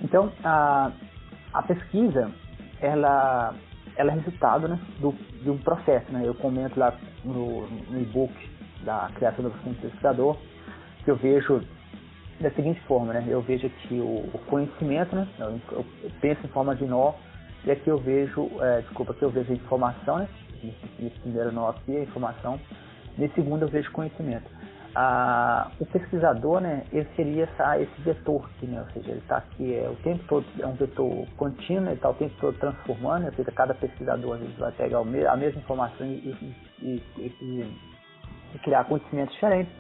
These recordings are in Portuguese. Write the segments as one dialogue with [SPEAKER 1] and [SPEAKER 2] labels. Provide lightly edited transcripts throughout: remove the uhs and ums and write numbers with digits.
[SPEAKER 1] Então, a pesquisa, ela é resultado, né, de um processo, né? Eu comento lá no e-book da criação do pesquisador, que eu vejo da seguinte forma, né? Eu vejo aqui o conhecimento, né? Eu penso em forma de nó, e aqui eu vejo, aqui eu vejo a informação, né? Nesse primeiro nó aqui, a informação. Nesse segundo eu vejo conhecimento. O pesquisador, né? Ele seria esse vetor aqui, né? Ou seja, ele está aqui o tempo todo, é um vetor contínuo, ele está o tempo todo transformando, ou seja, cada pesquisador às vezes vai pegar a mesma informação e criar conhecimentos diferentes,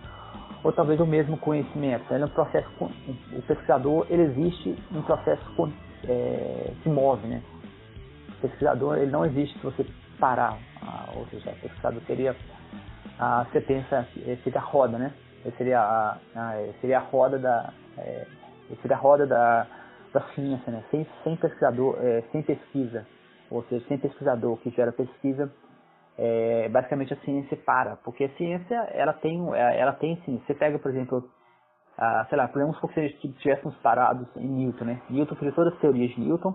[SPEAKER 1] ou talvez o mesmo conhecimento. Ele é um processo, o pesquisador, ele existe em um processo que move, né? O pesquisador, ele não existe se você parar, ou seja, o pesquisador seria, você pensa, seria a roda, né? Seria a roda da ciência, né? Sem pesquisador, sem pesquisa, ou seja, sem pesquisador que gera pesquisa, basicamente a ciência para, porque a ciência ela tem sim. Você pega, por exemplo, sei lá, podemos supor que estivéssemos parados em Newton, né? Newton fez todas as teorias de Newton,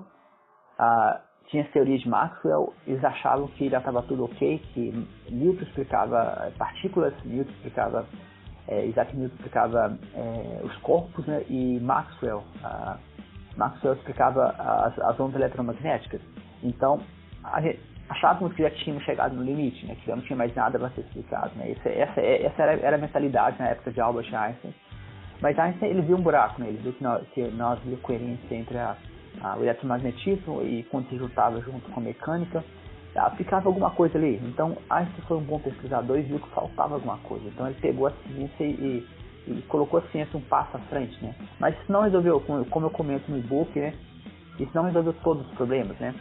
[SPEAKER 1] tinha as teorias de Maxwell, eles achavam que já estava tudo ok, que Newton explicava partículas, Newton explicava, Isaac Newton explicava os corpos, né? E Maxwell explicava as ondas eletromagnéticas. Então, achávamos que já tínhamos chegado no limite, né? Que já não tinha mais nada para ser explicado, né? Essa era a mentalidade na época de Albert Einstein. Mas Einstein, ele viu um buraco, né? Ele viu que não havia coerência entre o eletromagnetismo e quando se juntava junto com a mecânica, ficava alguma coisa ali. Então, Einstein foi um bom pesquisador e viu que faltava alguma coisa. Então, ele pegou a ciência e colocou a ciência um passo à frente, né? Mas isso não resolveu, como eu comento no e-book, né? Isso não resolveu todos os problemas, né?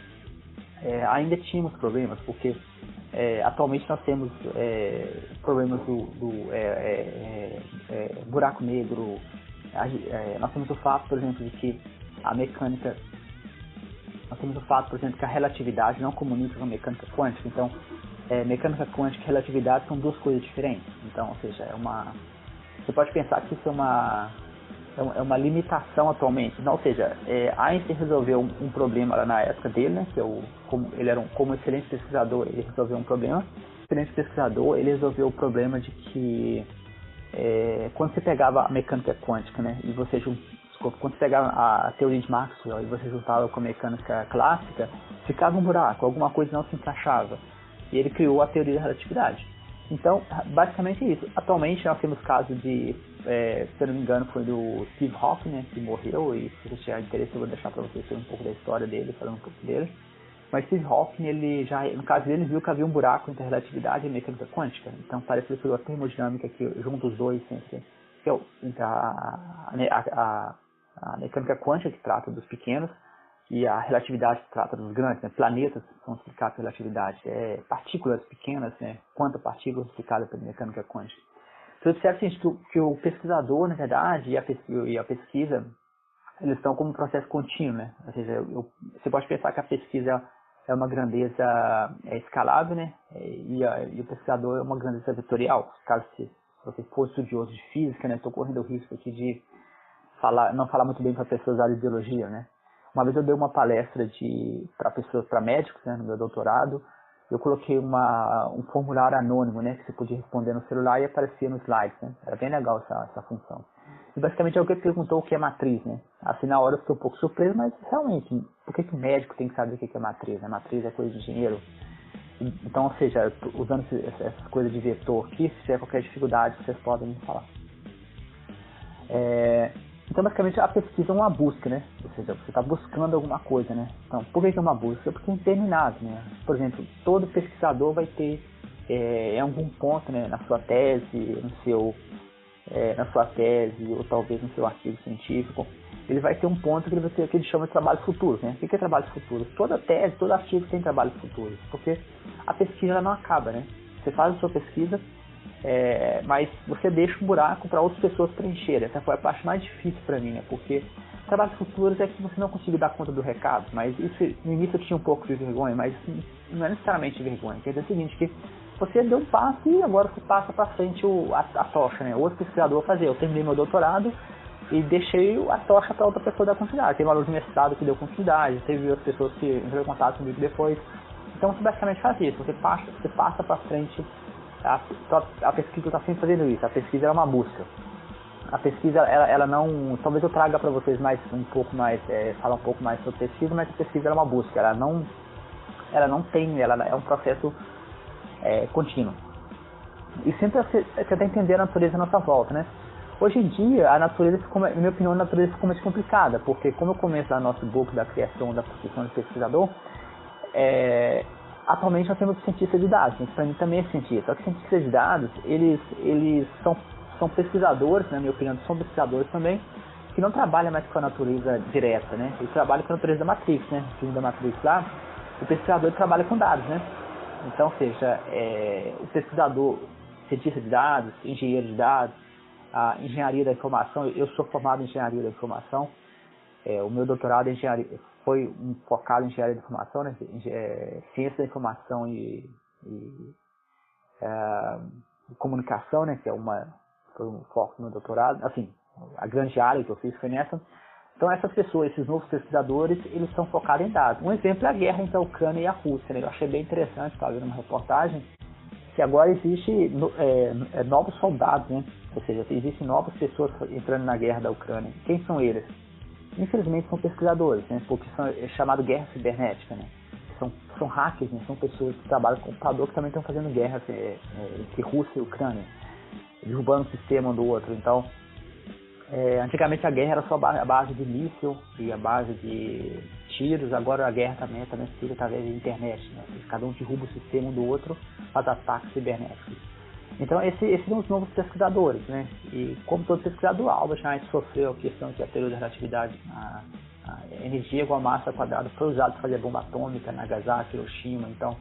[SPEAKER 1] Ainda tínhamos problemas, porque atualmente nós temos problemas do buraco negro. Nós temos o fato, por exemplo, de que a mecânica, nós temos o fato, por exemplo, que a relatividade não comunica com a mecânica quântica. Então, mecânica quântica e relatividade são duas coisas diferentes. Então, ou seja, você pode pensar que isso é uma limitação atualmente. Não, ou seja, Einstein resolveu um problema lá na época dele, né? Ele era como excelente pesquisador, ele resolveu um problema. Excelente pesquisador, ele resolveu o problema de que quando você pegava a mecânica quântica, né? E quando você pegava a teoria de Maxwell e você juntava com a mecânica clássica, ficava um buraco, alguma coisa não se encaixava. E ele criou a teoria da relatividade. Então, basicamente é isso. Atualmente nós temos casos de, se eu não me engano, foi do Steve Hawking, né, que morreu, e se você tiver interesse eu vou deixar para vocês um pouco da história dele, falando um pouco dele. Mas Steve Hawking, no caso dele, viu que havia um buraco entre a relatividade e a mecânica quântica. Então parece que ele criou a termodinâmica que junta os dois, entre a mecânica quântica, que trata dos pequenos, e a relatividade que trata dos grandes, né? Planetas são explicados pela relatividade, partículas pequenas, né? Quantas partículas explicadas pela mecânica quântica. Então, observa que o pesquisador, na verdade, e a pesquisa, eles estão como um processo contínuo, né? Ou seja, você pode pensar que a pesquisa é uma grandeza escalável, né? E o pesquisador é uma grandeza vetorial. Caso você for estudioso de física, né? Estou correndo o risco aqui de não falar muito bem para pessoas da área de biologia, né? Uma vez eu dei uma palestra para médicos, né, no meu doutorado. Eu coloquei um formulário anônimo, né, que você podia responder no celular e aparecia nos slides, né? Era bem legal essa função. E basicamente alguém perguntou o que é matriz, né? Assim, na hora eu fiquei um pouco surpreso, mas realmente, por que o médico tem que saber o que é matriz? Né? Matriz é coisa de engenheiro. Então, ou seja, usando essas coisas de vetor aqui, se tiver qualquer dificuldade, vocês podem me falar. Então, basicamente, a pesquisa é uma busca, né? Ou seja, você está buscando alguma coisa, né? Então, por que é uma busca? Porque é interminável, né? Por exemplo, todo pesquisador vai ter, em algum ponto, né, na sua tese, ou talvez no seu artigo científico, ele vai ter um ponto que ele vai ter, que ele chama de trabalho futuro, né? O que é trabalho futuro? Toda tese, todo artigo tem trabalho futuro, porque a pesquisa ela não acaba, né? Você faz a sua pesquisa, mas você deixa um buraco para outras pessoas preencherem. Essa foi a parte mais difícil para mim, né? Porque trabalhos futuros é que você não consegue dar conta do recado, mas isso no início eu tinha um pouco de vergonha, mas não é necessariamente vergonha. Quer dizer o seguinte, que você deu um passo e agora você passa para frente a tocha, né? Outro pesquisador fazer. Eu terminei meu doutorado, e deixei a tocha para outra pessoa dar continuidade. Teve um aluno de mestrado que deu continuidade, teve outras pessoas que entraram em contato comigo depois. Então você basicamente faz isso, você passa para frente, a pesquisa está sempre fazendo isso, a pesquisa é uma busca. A pesquisa, ela não, talvez eu traga para vocês falar um pouco mais sobre pesquisa, mas a pesquisa é uma busca, ela é um processo contínuo. E sempre você tentar entender a natureza à nossa volta, né? Hoje em dia, a natureza, na minha opinião, a natureza ficou mais complicada, porque como eu começo lá no nosso book da criação da profissão de pesquisador, atualmente nós temos cientistas de dados, que para mim também é cientista. Só que cientistas de dados, eles são pesquisadores, na minha opinião, são pesquisadores também, que não trabalham mais com a natureza direta, né? Eles trabalham com a natureza da Matrix, né? O filme da Matrix lá, o pesquisador trabalha com dados, né? Então, ou seja, o pesquisador, cientista de dados, engenheiro de dados, a engenharia da informação, eu sou formado em engenharia da informação, o meu doutorado em engenharia foi focado em engenharia da informação, né? Ciência da informação e comunicação, né? Que foi um foco do meu doutorado, assim, a grande área que eu fiz foi nessa. Então essas pessoas, esses novos pesquisadores, eles são focados em dados. Um exemplo é a guerra entre a Ucrânia e a Rússia, né? Eu achei bem interessante, estava vendo uma reportagem, que agora existe novos soldados, né? Ou seja, existem novas pessoas entrando na guerra da Ucrânia. Quem são eles? Infelizmente são pesquisadores, né? Porque é chamado guerra cibernética, né? São hackers, né? São pessoas que trabalham com computador que também estão fazendo guerra entre Rússia e Ucrânia, derrubando um sistema um do outro. Então, antigamente a guerra era só a base de míssil e a base de tiros, agora a guerra também se fica através da internet, né? Cada um derruba o sistema um do outro, faz ataques cibernéticos. Então esses são os novos pesquisadores, né? E como todo pesquisador, Albert Einstein sofreu a questão que a teoria da relatividade, a energia igual a massa quadrada, foi usada para fazer bomba atômica, Nagasaki, Hiroshima. Então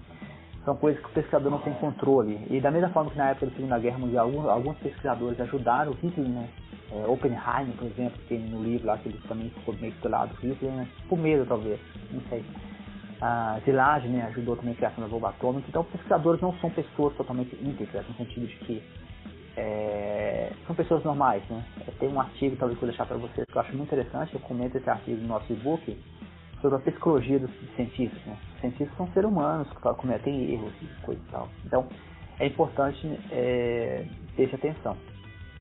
[SPEAKER 1] são coisas que o pesquisador não tem controle. E da mesma forma que na época da Segunda Guerra Mundial, alguns pesquisadores ajudaram o Hitler, né? Oppenheimer, por exemplo, tem no livro lá que ele também ficou meio do lado do Hitler, né? Por medo talvez, não sei. A Szilard, né, ajudou também a criação da bomba atômica. Então, pesquisadores não são pessoas totalmente íntegras, no sentido de que são pessoas normais, né? Tem um artigo, talvez, que eu vou deixar para vocês, que eu acho muito interessante, eu comento esse artigo no nosso e-book, sobre a psicologia dos cientistas, né? Os cientistas são seres humanos que cometem erros e coisa e tal. Então, é importante ter essa atenção.